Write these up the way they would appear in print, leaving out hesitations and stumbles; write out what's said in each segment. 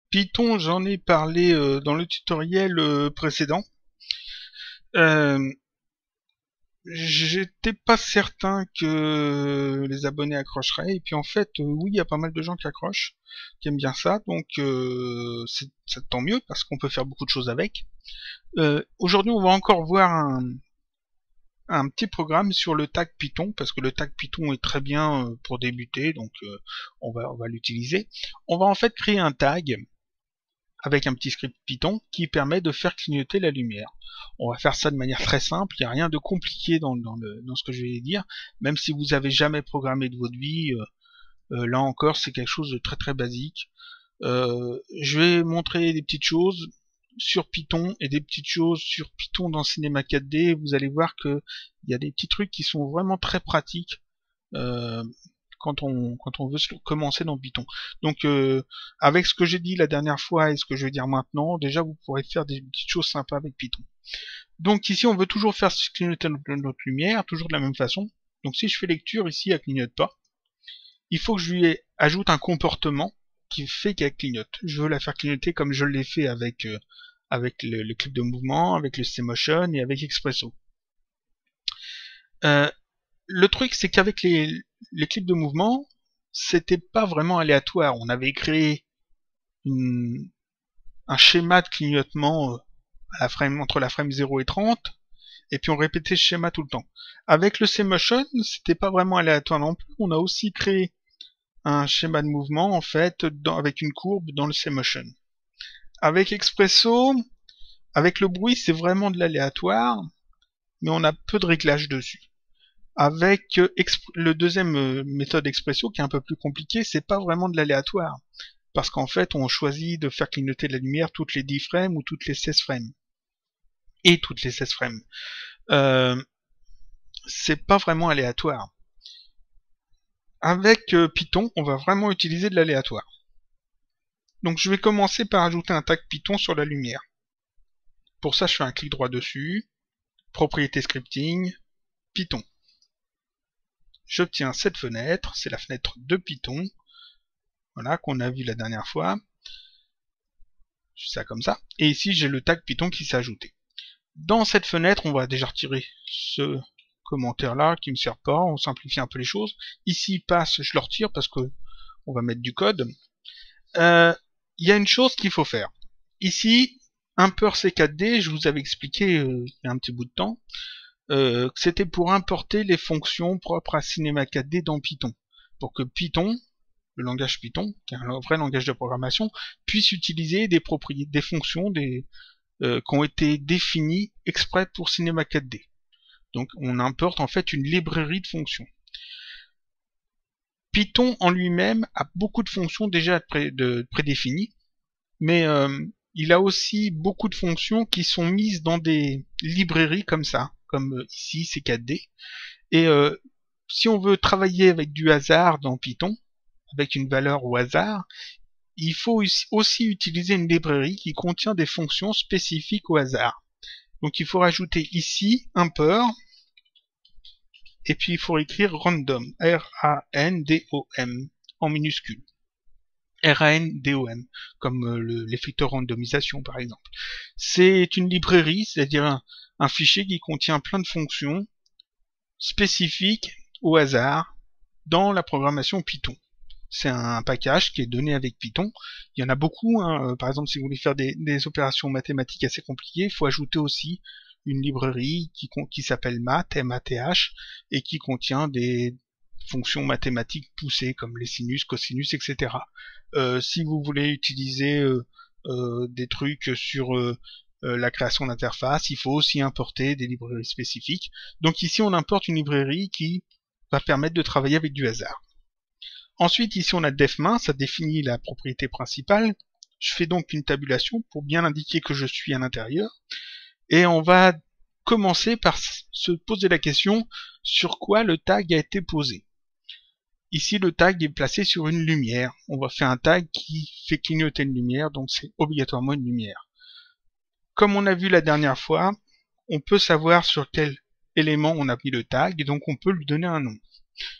Python, j'en ai parlé dans le tutoriel précédent. Euh, J'étais pas certain que les abonnés accrocheraient, et puis en fait, oui, il y a pas mal de gens qui accrochent, qui aiment bien ça, donc c'est tant mieux parce qu'on peut faire beaucoup de choses avec. Aujourd'hui, on va encore voir un petit programme sur le tag Python, parce que le tag Python est très bien pour débuter, donc on va l'utiliser. On va en fait créer un tag avec un petit script Python qui permet de faire clignoter la lumière. On va faire ça de manière très simple, il n'y a rien de compliqué dans ce que je vais dire, même si vous avez jamais programmé de votre vie, là encore c'est quelque chose de très très basique. Je vais montrer des petites choses sur Python et des petites choses sur Python dans Cinema 4D, vous allez voir que il y a des petits trucs qui sont vraiment très pratiques. Euh, quand on veut commencer dans Python. Donc avec ce que j'ai dit la dernière fois et ce que je vais dire maintenant, déjà vous pourrez faire des petites choses sympas avec Python. Donc ici on veut toujours faire clignoter notre lumière, toujours de la même façon. Donc si je fais lecture ici elle clignote pas. Il faut que je lui ajoute un comportement qui fait qu'elle clignote. Je veux la faire clignoter comme je l'ai fait avec le clip de mouvement, avec le C-Motion et avec Expresso. Le truc, c'est qu'avec les clips de mouvement, c'était pas vraiment aléatoire. On avait créé un schéma de clignotement entre la frame 0 et 30, et puis on répétait ce schéma tout le temps. Avec le C-Motion, c'était pas vraiment aléatoire non plus. On a aussi créé un schéma de mouvement, en fait, avec une courbe dans le C-Motion. Avec Expresso, avec le bruit, c'est vraiment de l'aléatoire, mais on a peu de réglages dessus. Avec le deuxième méthode Expresso, qui est un peu plus compliquée, c'est pas vraiment de l'aléatoire. Parce qu'en fait, on choisit de faire clignoter la lumière toutes les 10 frames ou toutes les 16 frames. Et toutes les 16 frames. C'est pas vraiment aléatoire. Avec Python, on va vraiment utiliser de l'aléatoire. Donc je vais commencer par ajouter un tag Python sur la lumière. Pour ça, je fais un clic droit dessus, propriété scripting, Python. J'obtiens cette fenêtre, c'est la fenêtre de Python, voilà, qu'on a vu la dernière fois. Je fais ça comme ça. Et ici, j'ai le tag Python qui s'est ajouté. Dans cette fenêtre, on va déjà retirer ce commentaire-là qui me sert pas. On simplifie un peu les choses. Ici, passe, je le retire parce que on va mettre du code. Il y a une chose qu'il faut faire. Ici, import C4D, je vous avais expliqué il y a un petit bout de temps, que c'était pour importer les fonctions propres à Cinema 4D dans Python. Pour que Python, le langage Python, qui est un vrai langage de programmation, puisse utiliser des fonctions, qui ont été définies exprès pour Cinema 4D. Donc on importe en fait une librairie de fonctions. Python en lui-même a beaucoup de fonctions déjà prédéfinies, mais il a aussi beaucoup de fonctions qui sont mises dans des librairies comme ça, comme ici C4D. Et si on veut travailler avec du hasard dans Python, avec une valeur au hasard, il faut aussi utiliser une librairie qui contient des fonctions spécifiques au hasard. Donc il faut rajouter ici un peur, et puis il faut écrire random, R-A-N-D-O-M, en minuscule. R-A-N-D-O-M, comme l'effecteur randomisation par exemple. C'est une librairie, c'est-à-dire un fichier qui contient plein de fonctions spécifiques au hasard dans la programmation Python. C'est un package qui est donné avec Python. Il y en a beaucoup, hein. Par exemple, si vous voulez faire des opérations mathématiques assez compliquées, il faut ajouter aussi une librairie qui s'appelle math, M-A-T-H, et qui contient des fonctions mathématiques poussées comme les sinus, cosinus, etc. Si vous voulez utiliser des trucs sur la création d'interface, il faut aussi importer des librairies spécifiques. Donc ici, on importe une librairie qui va permettre de travailler avec du hasard. Ensuite, ici, on a defmain, ça définit la propriété principale. Je fais donc une tabulation pour bien indiquer que je suis à l'intérieur. Et on va commencer par se poser la question sur quoi le tag a été posé. Ici, le tag est placé sur une lumière. On va faire un tag qui fait clignoter une lumière, donc c'est obligatoirement une lumière. Comme on a vu la dernière fois, on peut savoir sur quel élément on a mis le tag, et donc on peut lui donner un nom.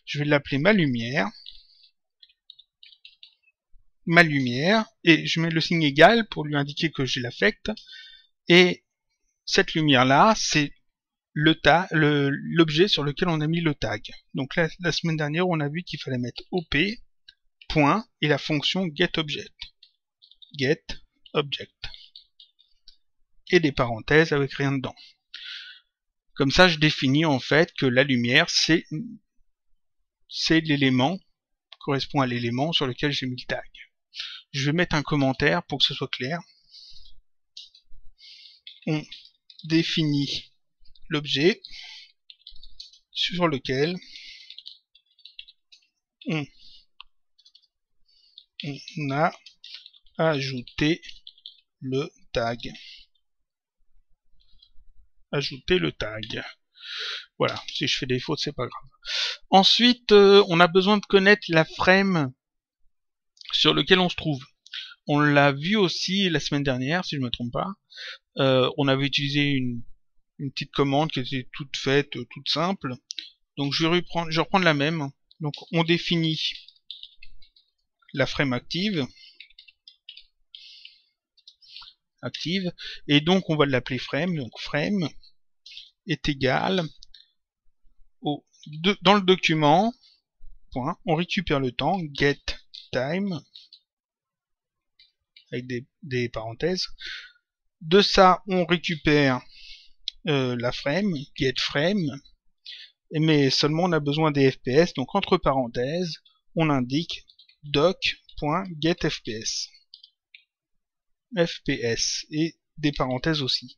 Je vais l'appeler ma lumière. ma lumière, et je mets le signe égal pour lui indiquer que je l'affecte, et cette lumière-là, c'est l'objet sur lequel on a mis le tag. Donc là, la semaine dernière, on a vu qu'il fallait mettre op, point, et la fonction getObject. GetObject. Et des parenthèses avec rien dedans. Comme ça, je définis en fait que la lumière, c'est l'élément, correspond à l'élément sur lequel j'ai mis le tag. Je vais mettre un commentaire pour que ce soit clair. On définit l'objet sur lequel on a ajouté le tag. Voilà, si je fais des fautes, c'est pas grave. Ensuite, on a besoin de connaître la frame sur lequel on se trouve. On l'a vu aussi la semaine dernière, si je me trompe pas. On avait utilisé une petite commande qui était toute faite, toute simple. Donc je vais reprendre la même. Donc on définit la frame active, et donc on va l'appeler frame. Donc frame est égal au dans le document, point, on récupère le temps, getTime avec des parenthèses. De ça, on récupère la frame, getFrame, mais seulement on a besoin des FPS, donc entre parenthèses, on indique doc.getFPS. FPS, et des parenthèses aussi.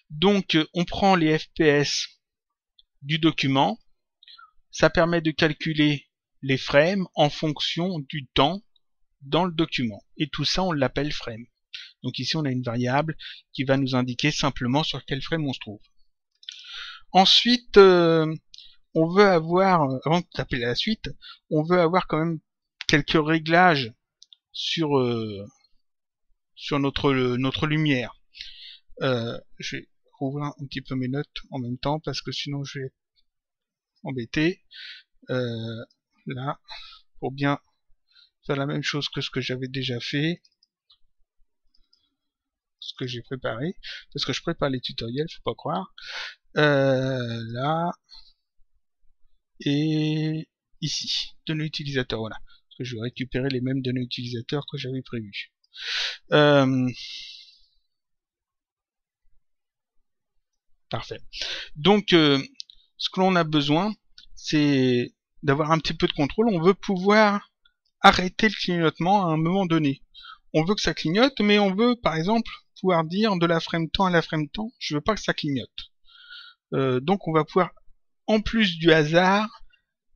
Donc on prend les FPS du document, ça permet de calculer les frames en fonction du temps dans le document, et tout ça on l'appelle frame. Donc ici on a une variable qui va nous indiquer simplement sur quel frame on se trouve. Ensuite, on veut avoir, avant de taper la suite, on veut avoir quand même quelques réglages sur notre lumière. Je vais rouvrir un petit peu mes notes en même temps parce que sinon je vais être embêté. Là, pour bien faire la même chose que ce que j'avais déjà fait, ce que j'ai préparé, parce que je prépare les tutoriels, faut pas croire. Là et ici, données utilisateurs, voilà. Parce que je vais récupérer les mêmes données utilisateurs que j'avais prévues. Parfait. Donc, ce que l'on a besoin, c'est d'avoir un petit peu de contrôle. On veut pouvoir arrêter le clignotement à un moment donné. On veut que ça clignote, mais on veut, par exemple, pouvoir dire de la frame temps à la frame temps, je veux pas que ça clignote. Donc, on va pouvoir, en plus du hasard,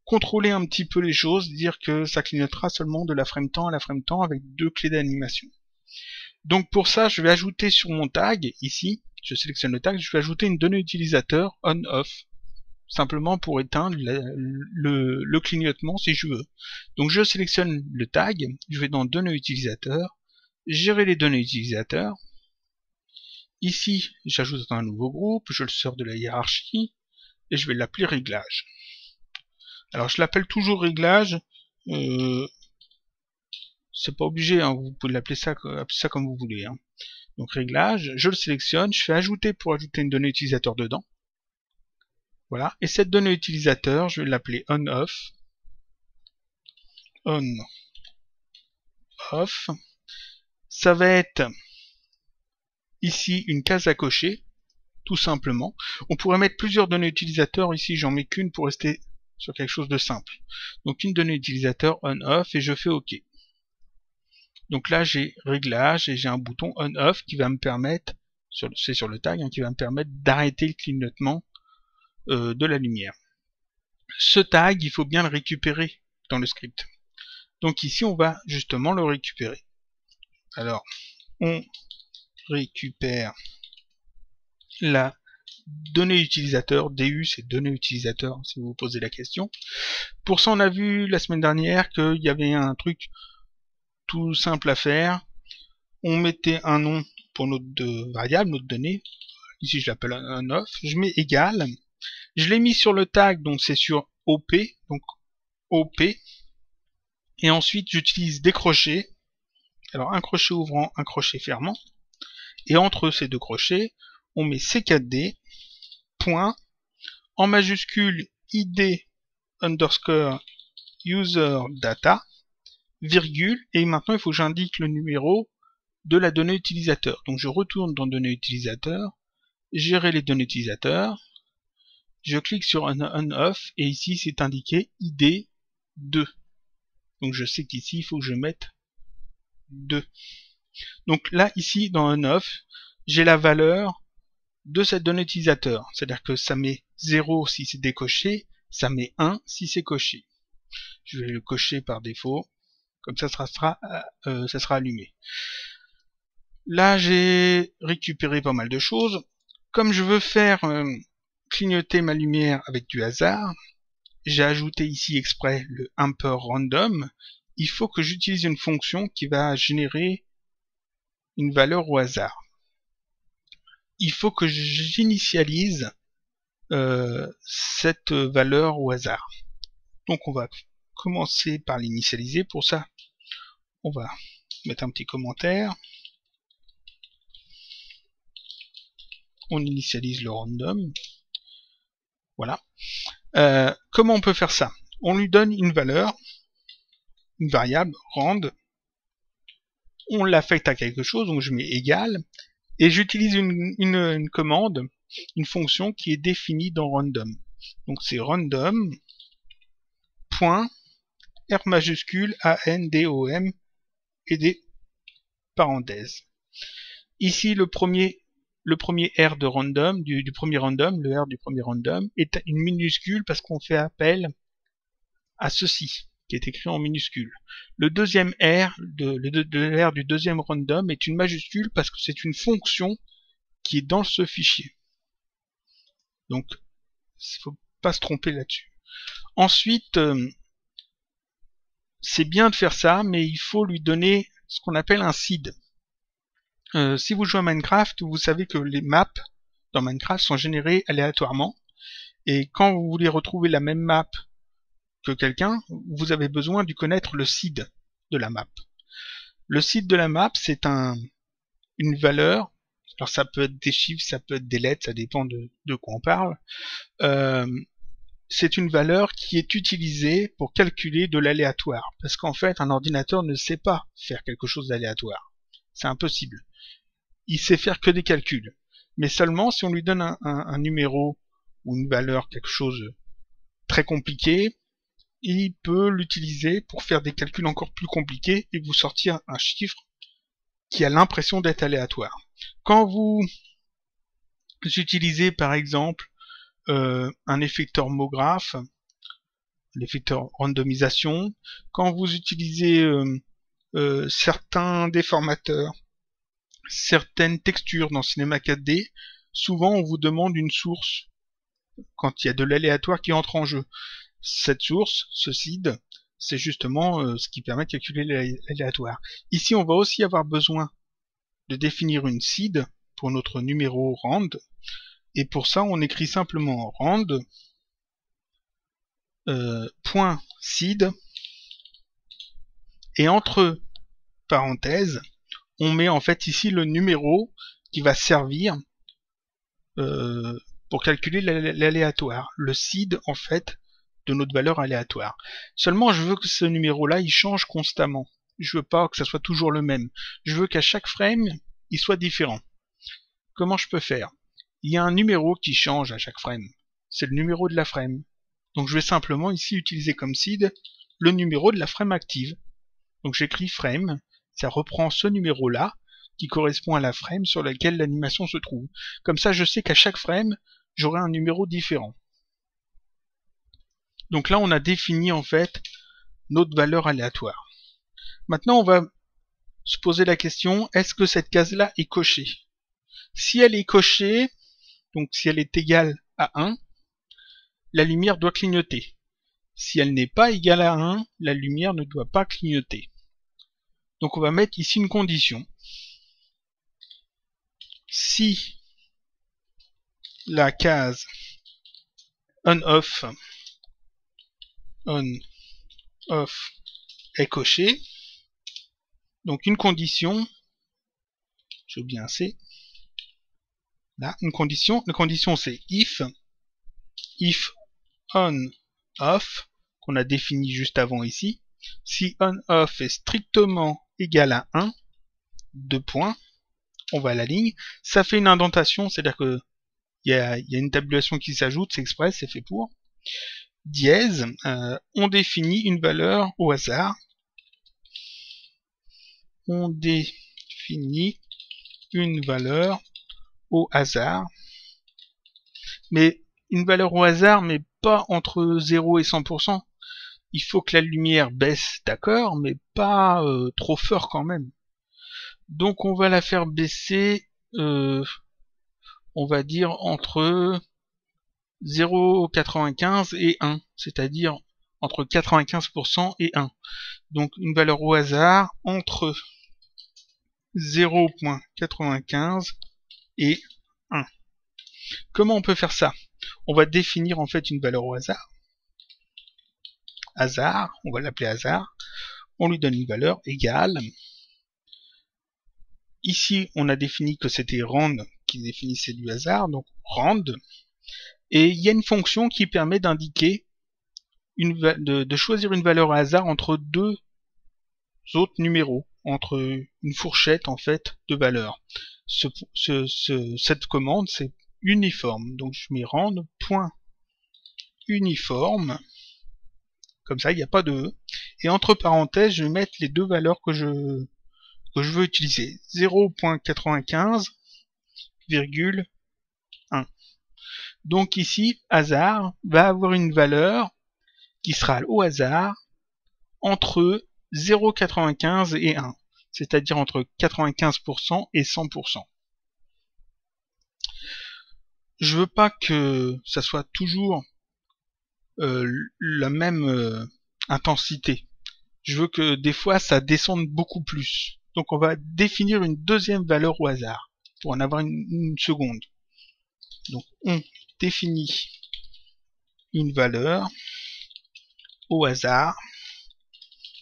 contrôler un petit peu les choses, dire que ça clignotera seulement de la frame temps à la frame temps avec 2 clés d'animation. Donc pour ça, je vais ajouter sur mon tag, ici, je sélectionne le tag, je vais ajouter une donnée utilisateur on-off, simplement pour éteindre le clignotement si je veux. Donc je sélectionne le tag, je vais dans données utilisateurs, gérer les données utilisateurs. Ici, j'ajoute un nouveau groupe, je le sors de la hiérarchie, et je vais l'appeler réglage. Alors je l'appelle toujours réglage, c'est pas obligé, hein, vous pouvez l'appeler ça comme vous voulez. Hein. Donc réglage, je le sélectionne, je fais ajouter pour ajouter une donnée utilisateur dedans. Voilà, et cette donnée utilisateur, je vais l'appeler on-off. On-off. Ça va être ici une case à cocher, tout simplement. On pourrait mettre plusieurs données utilisateurs, ici j'en mets qu'une pour rester sur quelque chose de simple. Donc une donnée utilisateur on-off et je fais OK. Donc là j'ai réglage et j'ai un bouton on-off qui va me permettre, c'est sur le tag, hein, qui va me permettre d'arrêter le clignotement de la lumière. Ce tag, il faut bien le récupérer dans le script. Donc ici on va justement le récupérer. Alors on récupère la donnée utilisateur, DU c'est donnée utilisateur si vous vous posez la question. Pour ça on a vu la semaine dernière qu'il y avait un truc tout simple à faire. On mettait un nom pour notre variable, notre donnée. Ici je l'appelle un off. Je mets égal. Je l'ai mis sur le tag, donc c'est sur OP. Donc OP. Et ensuite j'utilise des crochets Alors un crochet ouvrant, un crochet fermant, et entre ces deux crochets, on met C4D, point, en majuscule id underscore user data, virgule, et maintenant il faut que j'indique le numéro de la donnée utilisateur. Donc je retourne dans données utilisateurs, gérer les données utilisateurs, je clique sur on/off, et ici c'est indiqué id 2. Donc je sais qu'ici il faut que je mette 2. Donc là, ici, dans on/off, j'ai la valeur de cette donnée utilisateur. C'est-à-dire que ça met 0 si c'est décoché, ça met 1 si c'est coché. Je vais le cocher par défaut, comme ça sera allumé. Là, j'ai récupéré pas mal de choses. Comme je veux faire clignoter ma lumière avec du hasard, j'ai ajouté ici exprès le hamper random. Il faut que j'utilise une fonction qui va générer une valeur au hasard. Il faut que j'initialise cette valeur au hasard. Donc on va commencer par l'initialiser. Pour ça, on va mettre un petit commentaire. On initialise le random. Voilà. Comment on peut faire ça? On lui donne une valeur, une variable, rand. On l'affecte à quelque chose, donc je mets égal. Et j'utilise une commande, une fonction qui est définie dans random. Donc c'est random point R majuscule ANDOM et des parenthèses. Ici le premier R de random, du premier random, le R du premier random, est une minuscule parce qu'on fait appel à ceci, qui est écrit en minuscule. Le deuxième R, le R du deuxième random est une majuscule parce que c'est une fonction qui est dans ce fichier. Donc, il ne faut pas se tromper là-dessus. Ensuite, c'est bien de faire ça, mais il faut lui donner ce qu'on appelle un seed. Si vous jouez à Minecraft, vous savez que les maps dans Minecraft sont générées aléatoirement. Et quand vous voulez retrouver la même map que quelqu'un, vous avez besoin de connaître le seed de la map. Le seed de la map, c'est une valeur. Alors ça peut être des chiffres, ça peut être des lettres, ça dépend de quoi on parle. C'est une valeur qui est utilisée pour calculer de l'aléatoire. Parce qu'en fait, un ordinateur ne sait pas faire quelque chose d'aléatoire. C'est impossible. Il sait faire que des calculs. Mais seulement si on lui donne un numéro ou une valeur, quelque chose de très compliqué, il peut l'utiliser pour faire des calculs encore plus compliqués et vous sortir un chiffre qui a l'impression d'être aléatoire. Quand vous utilisez par exemple un effecteur MoGraph, l'effecteur randomisation, quand vous utilisez certains déformateurs, certaines textures dans Cinema 4D, souvent on vous demande une source quand il y a de l'aléatoire qui entre en jeu. Cette source, ce seed, c'est justement ce qui permet de calculer l'aléatoire. Ici, on va aussi avoir besoin de définir une seed pour notre numéro rand, et pour ça, on écrit simplement rand point seed, et entre parenthèses, on met en fait ici le numéro qui va servir pour calculer l'aléatoire. Le seed, en fait, de notre valeur aléatoire. Seulement, je veux que ce numéro-là, il change constamment. Je veux pas que ça soit toujours le même. Je veux qu'à chaque frame, il soit différent. Comment je peux faire? Il y a un numéro qui change à chaque frame. C'est le numéro de la frame. Donc je vais simplement ici utiliser comme seed le numéro de la frame active. Donc j'écris frame, ça reprend ce numéro-là, qui correspond à la frame sur laquelle l'animation se trouve. Comme ça, je sais qu'à chaque frame, j'aurai un numéro différent. Donc là, on a défini en fait notre valeur aléatoire. Maintenant, on va se poser la question, est-ce que cette case-là est cochée? Si elle est cochée, donc si elle est égale à 1, la lumière doit clignoter. Si elle n'est pas égale à 1, la lumière ne doit pas clignoter. Donc on va mettre ici une condition. Si la case on-off est cochée, Donc une condition, j'ai oublié un C, là, une condition, la condition c'est if on off, qu'on a défini juste avant ici, si on off est strictement égal à 1, 2 points, on va à la ligne, ça fait une indentation, c'est-à-dire que il y a une tabulation qui s'ajoute, c'est exprès, c'est fait pour, dièse, on définit une valeur au hasard, on définit une valeur au hasard, mais une valeur au hasard, mais pas entre 0 et 100%. Il faut que la lumière baisse, d'accord, mais pas trop fort quand même. Donc on va la faire baisser, on va dire entre 0,95 et 1, c'est-à-dire entre 95% et 1. Donc une valeur au hasard entre 0,95 et 1. Comment on peut faire ça? On va définir en fait une valeur au hasard. Hasard, on va l'appeler hasard. On lui donne une valeur égale. Ici, on a défini que c'était rand qui définissait du hasard, donc rand. Et il y a une fonction qui permet d'indiquer de choisir une valeur au hasard entre deux autres numéros, entre une fourchette en fait de valeurs. Cette commande c'est uniforme, donc je mets rand.uniforme, comme ça il n'y a pas de E, et entre parenthèses je vais mettre les deux valeurs que je veux utiliser, 0.95,1. Donc ici, hasard va avoir une valeur qui sera au hasard entre 0,95 et 1, c'est-à-dire entre 95% et 100%. Je veux pas que ça soit toujours la même intensité. Je veux que des fois ça descende beaucoup plus. Donc on va définir une deuxième valeur au hasard pour en avoir une seconde. Donc on définit une valeur au hasard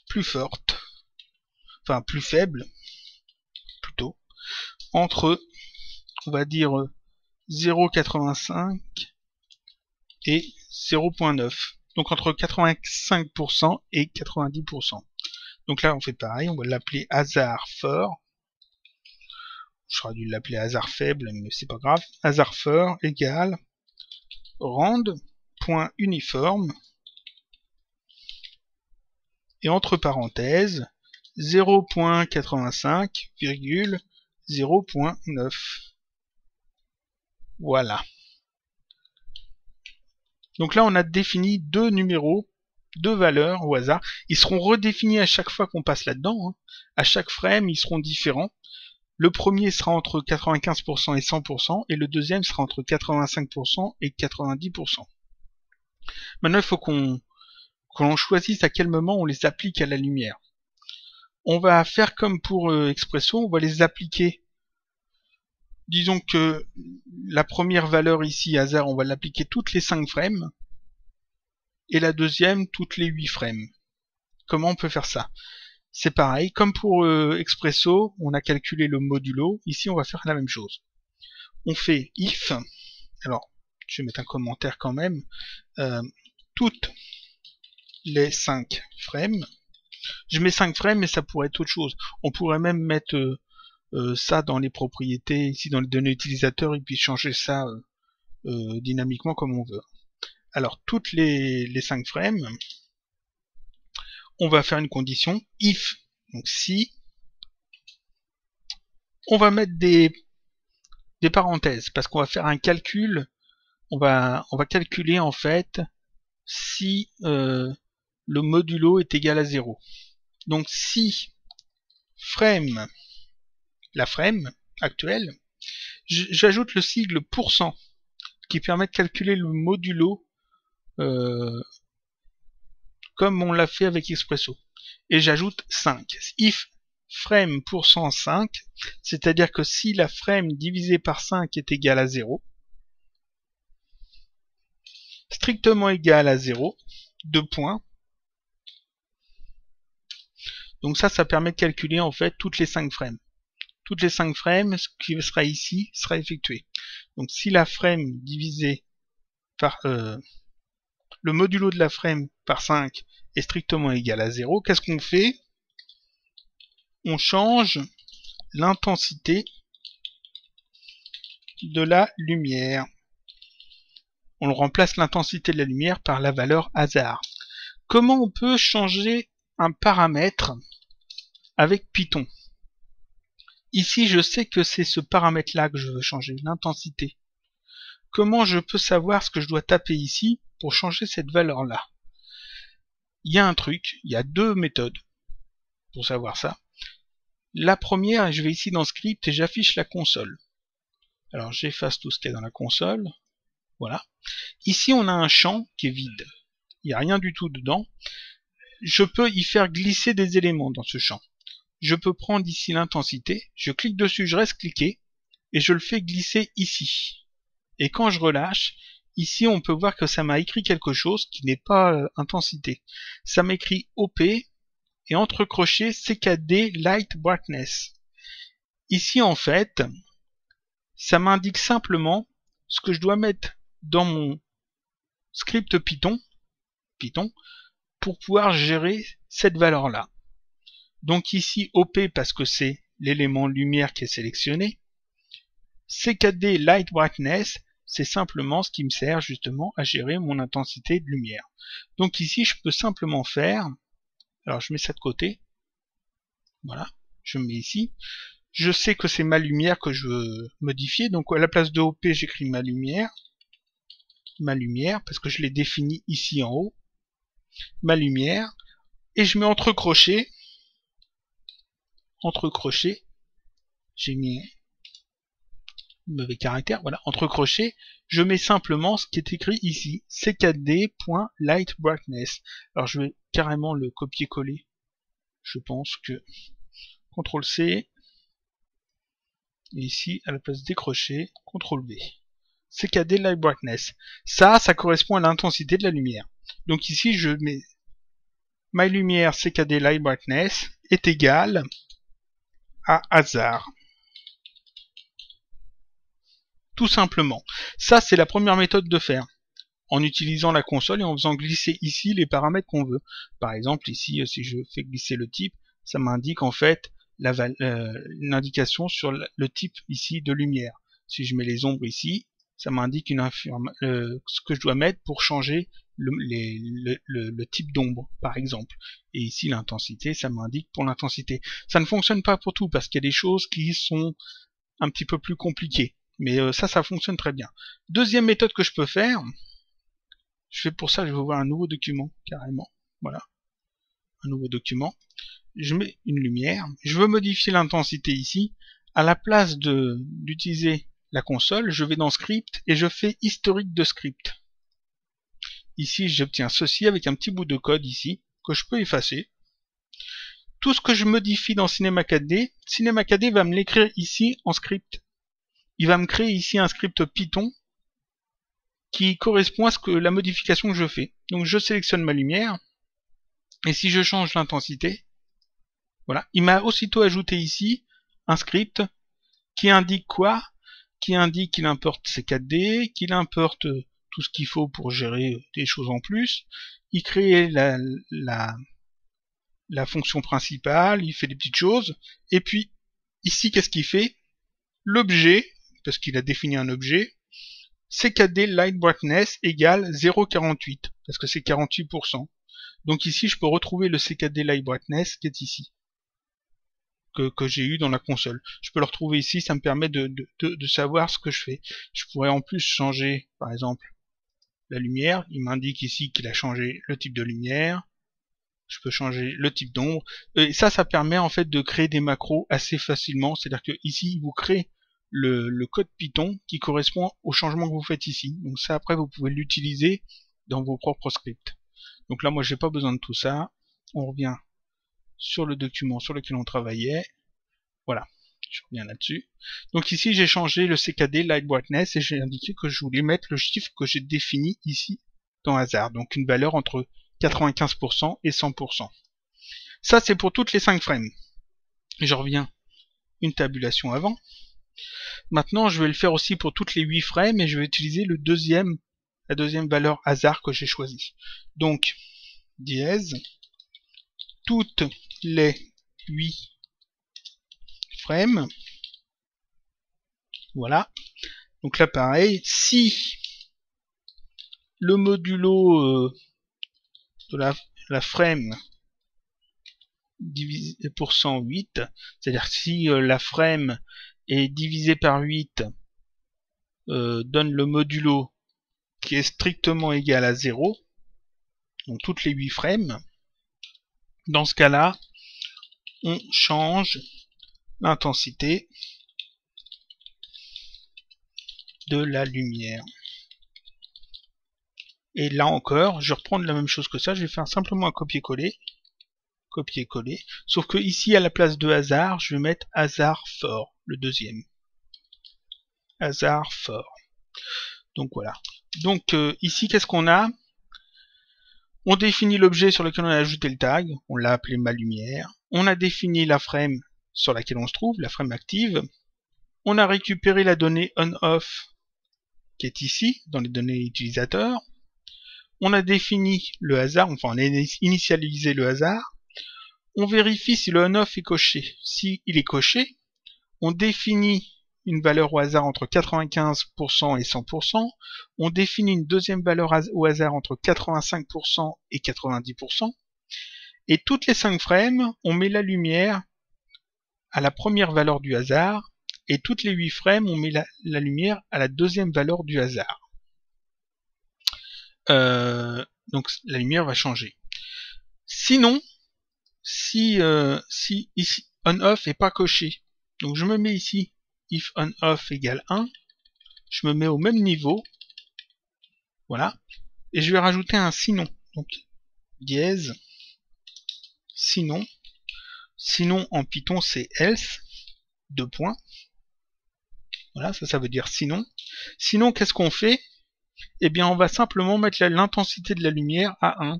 plus forte, enfin plus faible plutôt, entre, on va dire 0,85 et 0,9. Donc entre 85% et 90%. Donc là on fait pareil, on va l'appeler hasard fort. J'aurais dû l'appeler hasard faible, mais c'est pas grave. Hasard fort égale rand.uniforme et entre parenthèses 0.85,0.9. Voilà. Donc là on a défini deux numéros, deux valeurs au hasard. Ils seront redéfinis à chaque fois qu'on passe là-dedans, hein. À chaque frame ils seront différents. Le premier sera entre 95% et 100%, et le deuxième sera entre 85% et 90%. Maintenant, il faut qu'on choisisse à quel moment on les applique à la lumière. On va faire comme pour Expresso, on va les appliquer. Disons que la première valeur ici, hasard, on va l'appliquer toutes les 5 frames, et la deuxième toutes les 8 frames. Comment on peut faire ça? C'est pareil, comme pour Expresso, on a calculé le modulo, ici on va faire la même chose. On fait if, alors je vais mettre un commentaire quand même, toutes les 5 frames. Je mets 5 frames, mais ça pourrait être autre chose. On pourrait même mettre ça dans les propriétés, ici dans les données utilisateurs, et puis changer ça dynamiquement comme on veut. Alors, toutes les 5 frames, on va faire une condition if, donc si, on va mettre des parenthèses, parce qu'on va faire un calcul, on va calculer en fait si le modulo est égal à 0. Donc si frame, la frame actuelle, j'ajoute le sigle %, qui permet de calculer le modulo comme on l'a fait avec Expresso. Et j'ajoute 5. If frame %5, c'est-à-dire que si la frame divisée par 5 est égale à 0, strictement égale à 0, 2 points, Donc ça permet de calculer en fait toutes les 5 frames. Toutes les 5 frames, ce qui sera ici sera effectué. Donc si la frame divisée par le modulo de la frame par 5 est strictement égal à 0, qu'est-ce qu'on fait? On change l'intensité de la lumière. On remplace l'intensité de la lumière par la valeur hasard. Comment on peut changer un paramètre avec Python? Ici, je sais que c'est ce paramètre-là que je veux changer, l'intensité. Comment je peux savoir ce que je dois taper ici pour changer cette valeur-là? Il y a un truc, il y a 2 méthodes pour savoir ça. La première, je vais ici dans Script et j'affiche la console. Alors j'efface tout ce qu'il y a dans la console. Voilà. Ici, on a un champ qui est vide. Il n'y a rien du tout dedans. Je peux y faire glisser des éléments dans ce champ. Je peux prendre ici l'intensité, je clique dessus, je reste cliqué, et je le fais glisser ici. Et quand je relâche, ici on peut voir que ça m'a écrit quelque chose qui n'est pas intensité. Ça m'écrit OP, et entre crochets CKD Light Brightness. Ici en fait, ça m'indique simplement ce que je dois mettre dans mon script Python pour pouvoir gérer cette valeur-là. Donc ici OP parce que c'est l'élément lumière qui est sélectionné. CKD Light Brightness, c'est simplement ce qui me sert justement à gérer mon intensité de lumière. Donc ici je peux simplement faire, alors je mets ça de côté, voilà, je mets ici, je sais que c'est ma lumière que je veux modifier, donc à la place de OP j'écris ma lumière, parce que je l'ai défini ici en haut, ma lumière, et je mets entre crochets, j'ai mis mauvais caractère, voilà, entre crochets, je mets simplement ce qui est écrit ici, ckd.lightbrightness. Alors je vais carrément le copier-coller, je pense que CTRL-C, et ici, à la place des crochets, CTRL-V. CKD Light Brightness. Ça correspond à l'intensité de la lumière. Donc ici, je mets ma lumière CKD Light Brightness est égale à hasard. Tout simplement. Ça, c'est la première méthode de faire. En utilisant la console et en faisant glisser ici les paramètres qu'on veut. Par exemple, ici, si je fais glisser le type, ça m'indique en fait une indication sur le type ici de lumière. Si je mets les ombres ici, ça m'indique ce que je dois mettre pour changer le type d'ombre, par exemple. Et ici, l'intensité, ça m'indique pour l'intensité. Ça ne fonctionne pas pour tout, parce qu'il y a des choses qui sont un petit peu plus compliquées. Mais ça fonctionne très bien. Deuxième méthode que je peux faire, je vais pour ça, je vais ouvrir un nouveau document, carrément. Voilà. Un nouveau document. Je mets une lumière. Je veux modifier l'intensité ici. À la place d'utiliser la console, je vais dans Script et je fais historique de script. Ici, j'obtiens ceci avec un petit bout de code ici, que je peux effacer. Tout ce que je modifie dans Cinema 4D, Cinema 4D va me l'écrire ici en script. Il va me créer ici un script Python qui correspond à la modification que je fais. Donc je sélectionne ma lumière, et si je change l'intensité, voilà, il m'a aussitôt ajouté ici un script qui indique quoi? Qui indique qu'il importe CKD, qu'il importe tout ce qu'il faut pour gérer des choses en plus. Il crée la fonction principale, il fait des petites choses, et puis ici qu'est-ce qu'il fait? L'objet, parce qu'il a défini un objet, CKD Light Brightness égale 0,48, parce que c'est 48%. Donc ici, je peux retrouver le CKD Light Brightness qui est ici, que j'ai eu dans la console. Je peux le retrouver ici, ça me permet de savoir ce que je fais. Je pourrais en plus changer, par exemple, la lumière. Il m'indique ici qu'il a changé le type de lumière. Je peux changer le type d'ombre. Et ça permet en fait de créer des macros assez facilement. C'est-à-dire que ici, il vous crée le code Python qui correspond au changement que vous faites ici. Donc ça, après, vous pouvez l'utiliser dans vos propres scripts. Donc là, moi, j'ai pas besoin de tout ça. On revient sur le document sur lequel on travaillait. Voilà, je reviens là-dessus. Donc ici, j'ai changé le CKD Light Brightness et j'ai indiqué que je voulais mettre le chiffre que j'ai défini ici dans hasard. Donc une valeur entre 95% et 100%. Ça, c'est pour toutes les 5 frames. Je reviens une tabulation avant. Maintenant, je vais le faire aussi pour toutes les 8 frames et je vais utiliser la deuxième valeur hasard que j'ai choisie. Donc, dièse, toutes les 8 frames. Voilà. Donc là, pareil, si le modulo de la frame divisé pour 108, c'est-à-dire si la frame est divisée par 8, donne le modulo qui est strictement égal à 0, donc toutes les 8 frames, dans ce cas-là, on change l'intensité de la lumière. Et là encore, je vais reprendre la même chose que ça, je vais faire simplement un copier-coller, sauf que ici à la place de hasard, je vais mettre hasard fort, le deuxième. Hasard fort. Donc voilà. Donc ici, qu'est-ce qu'on a? On définit l'objet sur lequel on a ajouté le tag, on l'a appelé ma lumière. On a défini la frame sur laquelle on se trouve, la frame active. On a récupéré la donnée on-off qui est ici, dans les données utilisateurs. On a défini le hasard, enfin on a initialisé le hasard. On vérifie si le on-off est coché. Si il est coché, on définit une valeur au hasard entre 95% et 100%. On définit une deuxième valeur au hasard entre 85% et 90%. Et toutes les 5 frames, on met la lumière à la première valeur du hasard. Et toutes les 8 frames, on met la lumière à la deuxième valeur du hasard. Donc la lumière va changer. Sinon, si ici on-off est pas coché, donc je me mets ici if on-off égale 1, je me mets au même niveau, voilà, et je vais rajouter un sinon, donc dièse, sinon en Python c'est else, 2 points, voilà, ça veut dire sinon. Sinon, qu'est-ce qu'on fait? Eh bien, on va simplement mettre l'intensité de la lumière à 1.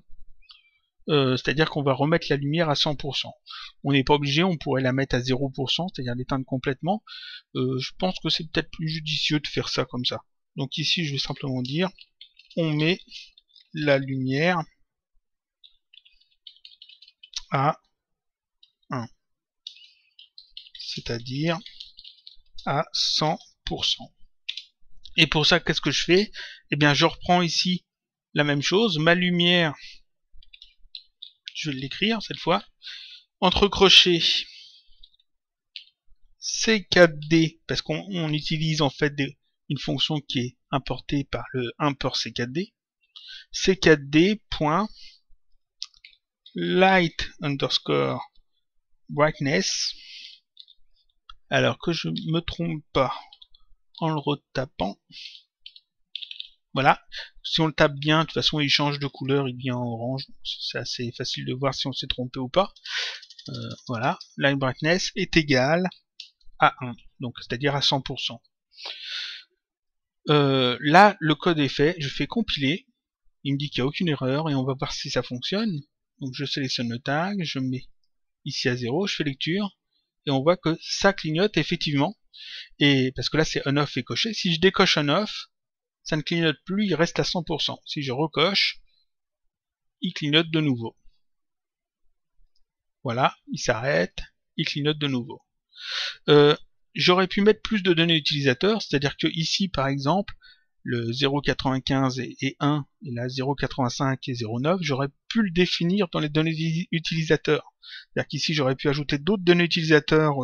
C'est-à-dire qu'on va remettre la lumière à 100%. On n'est pas obligé, on pourrait la mettre à 0%, c'est-à-dire l'éteindre complètement. Je pense que c'est peut-être plus judicieux de faire ça comme ça. Donc ici, je vais simplement dire, on met la lumière à 1. C'est-à-dire à 100%. Et pour ça, qu'est-ce que je fais? Eh bien, je reprends ici la même chose. Ma lumière, je vais l'écrire cette fois, entre crochets C4D, parce qu'on utilise en fait une fonction qui est importée par le import C4D, C4D.light underscore brightness, alors que je me trompe pas en le retapant, voilà, si on le tape bien, de toute façon il change de couleur, il devient orange, c'est assez facile de voir si on s'est trompé ou pas. Voilà, light brightness est égal à 1, donc c'est-à-dire à 100%. Là, le code est fait, je fais compiler, il me dit qu'il n'y a aucune erreur, et on va voir si ça fonctionne. Donc je sélectionne le tag, je mets ici à 0, je fais lecture, et on voit que ça clignote effectivement, et parce que là c'est on-off est coché. Si je décoche on-off, ça ne clignote plus, il reste à 100%. Si je recoche, il clignote de nouveau. Voilà, il s'arrête, il clignote de nouveau. J'aurais pu mettre plus de données utilisateurs, c'est-à-dire que ici par exemple, le 0,95 et 1, et là 0,85 et 0,9, j'aurais pu le définir dans les données utilisateurs. C'est-à-dire qu'ici j'aurais pu ajouter d'autres données utilisateurs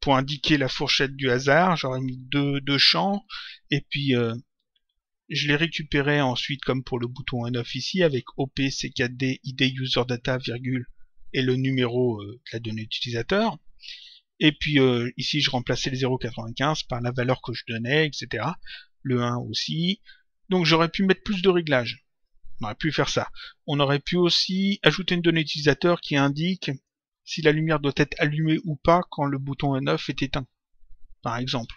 pour indiquer la fourchette du hasard, j'aurais mis deux champs, et puis je les récupérais ensuite comme pour le bouton on-off ici, avec OP, C4D, ID user data, virgule, et le numéro de la donnée utilisateur. Et puis ici je remplaçais le 0,95 par la valeur que je donnais, etc. Le 1 aussi. Donc j'aurais pu mettre plus de réglages. On aurait pu faire ça. On aurait pu aussi ajouter une donnée utilisateur qui indique si la lumière doit être allumée ou pas quand le bouton on-off est éteint, par exemple.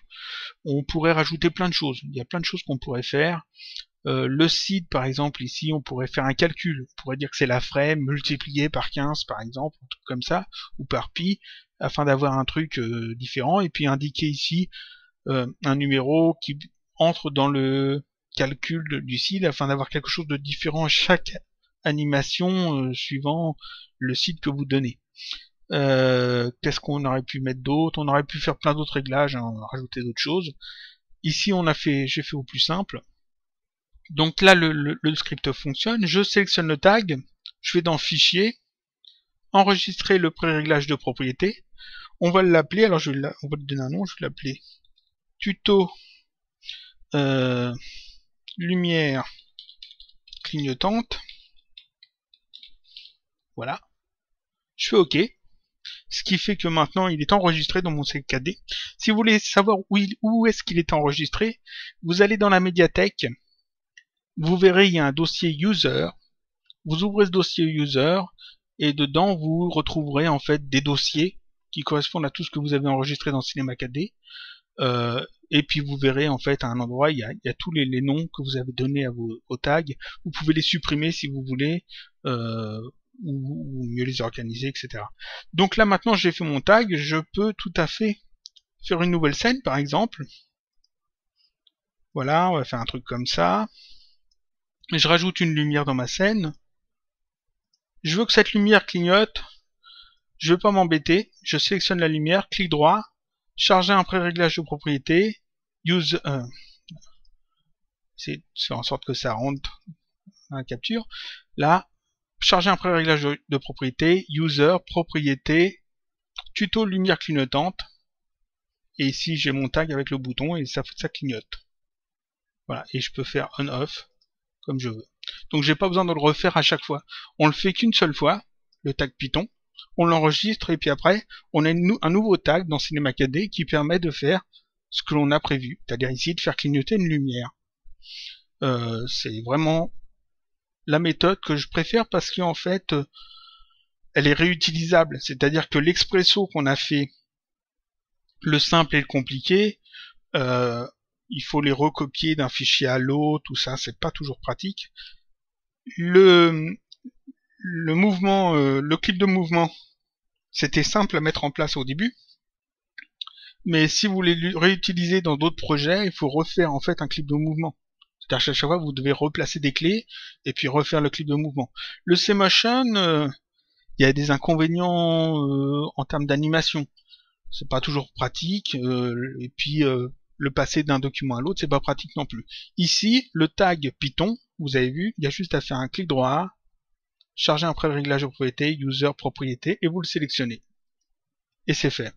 On pourrait rajouter plein de choses. Il y a plein de choses qu'on pourrait faire. Le seed, par exemple, ici, on pourrait faire un calcul. On pourrait dire que c'est la frame multipliée par 15, par exemple, un truc comme ça, ou par pi, afin d'avoir un truc différent, et puis indiquer ici un numéro qui entre dans le calcul du seed, afin d'avoir quelque chose de différent à chaque animation suivant le seed que vous donnez. Qu'est-ce qu'on aurait pu mettre d'autre? On aurait pu faire plein d'autres réglages, hein, rajouter d'autres choses. Ici, j'ai fait au plus simple. Donc là, le script fonctionne. Je sélectionne le tag, je vais dans Fichier, enregistrer le pré-réglage de propriété. On va l'appeler, alors on va lui donner un nom, je vais l'appeler tuto lumière clignotante. Voilà. Je fais OK. Ce qui fait que maintenant il est enregistré dans mon CKD. Si vous voulez savoir où est-ce qu'il est enregistré, vous allez dans la médiathèque. Vous verrez, il y a un dossier user. Vous ouvrez ce dossier user et dedans vous retrouverez en fait des dossiers qui correspondent à tout ce que vous avez enregistré dans Cinema 4D. Et puis vous verrez en fait à un endroit il y a tous les noms que vous avez donnés à vos tags. Vous pouvez les supprimer si vous voulez, ou mieux les organiser, etc. Donc là maintenant j'ai fait mon tag, je peux tout à fait faire une nouvelle scène par exemple. Voilà, on va faire un truc comme ça. Je rajoute une lumière dans ma scène. Je veux que cette lumière clignote. Je veux pas m'embêter. Je sélectionne la lumière, clic droit, charger un pré-réglage de propriété, use, c'est faire en sorte que ça rentre dans la capture. Là, charger un pré-réglage de propriété, user, propriété, tuto lumière clignotante. Et ici, j'ai mon tag avec le bouton et ça clignote. Voilà, et je peux faire on-off comme je veux. Donc j'ai pas besoin de le refaire à chaque fois. On le fait qu'une seule fois, le tag Python. On l'enregistre et puis après, on a un nouveau tag dans Cinema 4D qui permet de faire ce que l'on a prévu. C'est-à-dire ici de faire clignoter une lumière. C'est vraiment la méthode que je préfère parce qu'en fait, elle est réutilisable. C'est-à-dire que l'expresso qu'on a fait, le simple et le compliqué, il faut les recopier d'un fichier à l'autre, tout ça, c'est pas toujours pratique. Le mouvement, le clip de mouvement, c'était simple à mettre en place au début. Mais si vous voulez le réutiliser dans d'autres projets, il faut refaire en fait un clip de mouvement. C'est-à-dire qu'à chaque fois, vous devez replacer des clés et puis refaire le clip de mouvement. Le C-Motion, il y a des inconvénients en termes d'animation. C'est pas toujours pratique. Et puis le passer d'un document à l'autre, c'est pas pratique non plus. Ici, le tag Python, vous avez vu, il y a juste à faire un clic droit, charger un pré-réglage de propriété, user propriété, et vous le sélectionnez. Et c'est fait.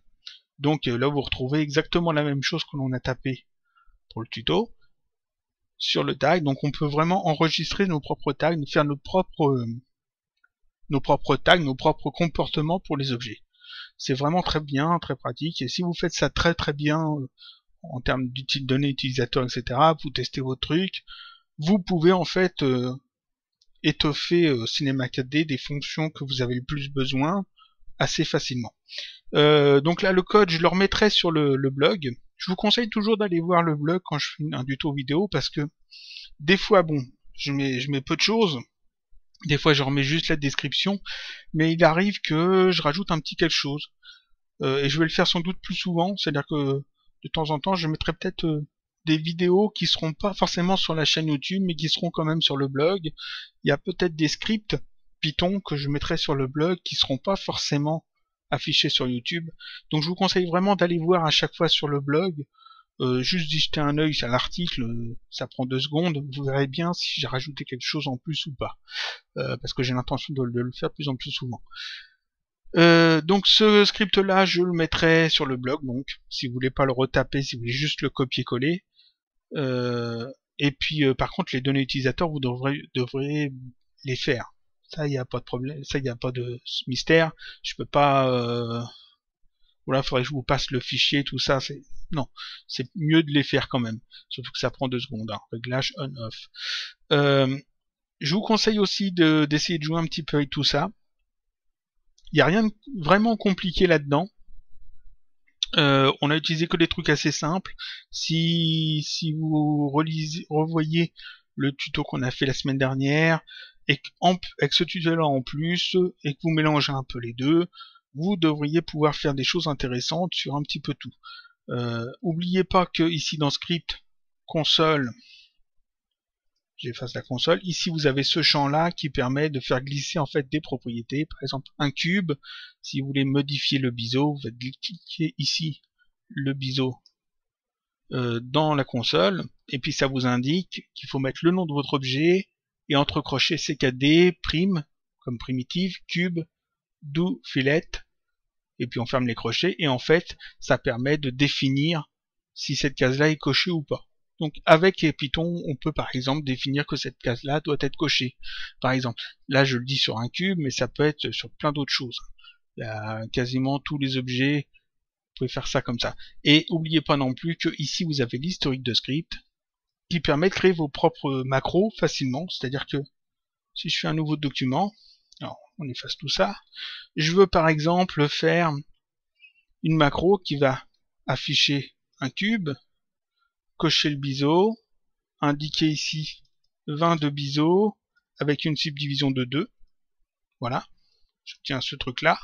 Donc là, vous retrouvez exactement la même chose que l'on a tapé pour le tuto sur le tag. Donc on peut vraiment enregistrer nos propres tags, faire nos propres tags, nos propres comportements pour les objets. C'est vraiment très bien, très pratique. Et si vous faites ça très très bien en termes de données utilisateurs, etc., vous testez vos trucs, vous pouvez en fait étoffer Cinema 4D des fonctions que vous avez le plus besoin assez facilement. Donc là, le code, je le remettrai sur le blog. Je vous conseille toujours d'aller voir le blog quand je fais un tuto vidéo parce que des fois, bon, je mets peu de choses. Des fois, je remets juste la description, mais il arrive que je rajoute un petit quelque chose. Et je vais le faire sans doute plus souvent, c'est-à-dire que de temps en temps, je mettrai peut-être des vidéos qui seront pas forcément sur la chaîne YouTube, mais qui seront quand même sur le blog. Il y a peut-être des scripts Python que je mettrai sur le blog qui seront pas forcément affichés sur YouTube. Donc je vous conseille vraiment d'aller voir à chaque fois sur le blog, juste d'y jeter un œil à l'article, ça prend 2 secondes, vous verrez bien si j'ai rajouté quelque chose en plus ou pas, parce que j'ai l'intention de le faire de plus en plus souvent. Donc ce script là je le mettrai sur le blog, donc si vous voulez pas le retaper, si vous voulez juste le copier-coller. Et puis par contre les données utilisateurs vous devrez les faire. Ça y a pas de problème, ça y a pas de mystère. Je peux pas voilà, faudrait que je vous passe le fichier, tout ça, non, c'est mieux de les faire quand même. Surtout que ça prend 2 secondes, hein. Réglage on-off. Je vous conseille aussi d'essayer de jouer un petit peu avec tout ça. Il n'y a rien de vraiment compliqué là-dedans. On a utilisé que des trucs assez simples. Si vous revoyez le tuto qu'on a fait la semaine dernière, et avec ce tuto-là en plus, et que vous mélangez un peu les deux, vous devriez pouvoir faire des choses intéressantes sur un petit peu tout. Oubliez pas que ici dans script console, j'efface la console, ici vous avez ce champ là qui permet de faire glisser en fait des propriétés, par exemple un cube. Si vous voulez modifier le biseau, vous faites cliquer ici le biseau dans la console, et puis ça vous indique qu'il faut mettre le nom de votre objet et entre crochets ckd prime comme primitive cube do fillet, et puis on ferme les crochets, et en fait ça permet de définir si cette case là est cochée ou pas. Donc avec Python on peut par exemple définir que cette case là doit être cochée. Par exemple là je le dis sur un cube, mais ça peut être sur plein d'autres choses. Il y a quasiment tous les objets, vous pouvez faire ça comme ça. Et n'oubliez pas non plus que ici vous avez l'historique de script qui permet de créer vos propres macros facilement. C'est-à-dire que si je fais un nouveau document, alors on efface tout ça, je veux par exemple faire une macro qui va afficher un cube, cocher le biseau, indiquer ici 20 de biseau avec une subdivision de 2. Voilà, je tiens ce truc là.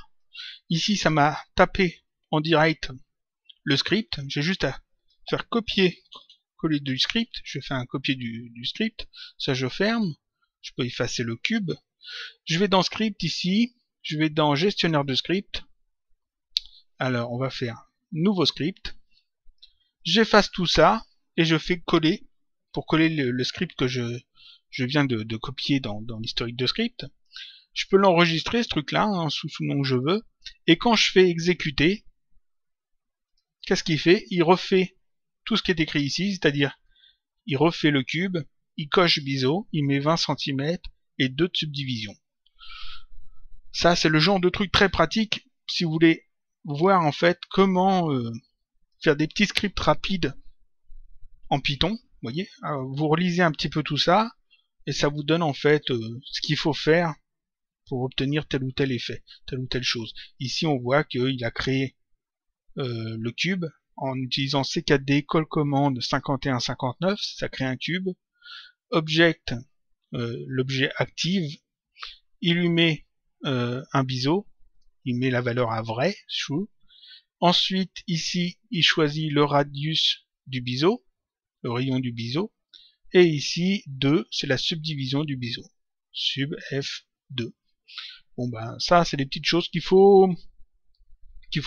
Ici ça m'a tapé en direct le script, j'ai juste à faire copier-coller du script, je fais un copier du script, ça je ferme, je peux effacer le cube, je vais dans script ici, je vais dans gestionnaire de script, alors on va faire nouveau script, j'efface tout ça, et je fais coller, pour coller le script que je viens de copier dans l'historique de script. Je peux l'enregistrer ce truc là, hein, sous le nom que je veux, et quand je fais exécuter, qu'est-ce qu'il fait? Il refait tout ce qui est écrit ici, c'est-à-dire il refait le cube, il coche biseau, il met 20 cm et 2 de subdivision. Ça c'est le genre de truc très pratique si vous voulez voir en fait comment faire des petits scripts rapides en Python. Vous voyez, vous relisez un petit peu tout ça et ça vous donne en fait ce qu'il faut faire pour obtenir tel ou tel effet, telle ou telle chose. Ici on voit qu'il a créé le cube en utilisant ckd call commande 5159, ça crée un cube. Object, l'objet active, il lui met un biseau, il met la valeur à vrai, true. Ensuite ici il choisit le radius du biseau, le rayon du biseau, et ici 2 c'est la subdivision du biseau, sub f2. Bon ben ça c'est des petites choses qu'il faut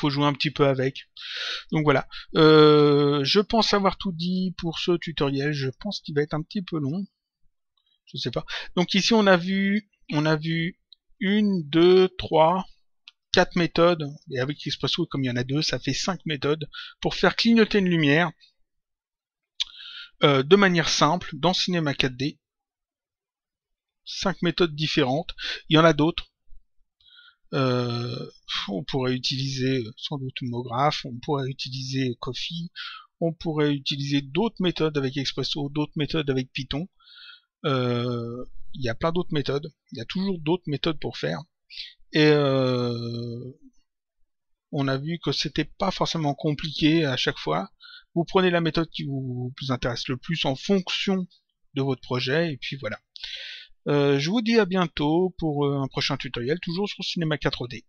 jouer un petit peu avec. Donc voilà, je pense avoir tout dit pour ce tutoriel, je pense qu'il va être un petit peu long, je sais pas. Donc ici on a vu 1, 2, 3, 4 méthodes, et avec Expresso comme il y en a 2, ça fait 5 méthodes pour faire clignoter une lumière de manière simple dans Cinema 4D. 5 méthodes différentes, il y en a d'autres. On pourrait utiliser sans doute Mograph, on pourrait utiliser Coffee, on pourrait utiliser d'autres méthodes avec Expresso, d'autres méthodes avec Python. Il y a plein d'autres méthodes, il y a toujours d'autres méthodes pour faire. Et on a vu que c'était pas forcément compliqué à chaque fois. Vous prenez la méthode qui vous intéresse le plus en fonction de votre projet, et puis voilà. Je vous dis à bientôt pour un prochain tutoriel, toujours sur Cinema 4D.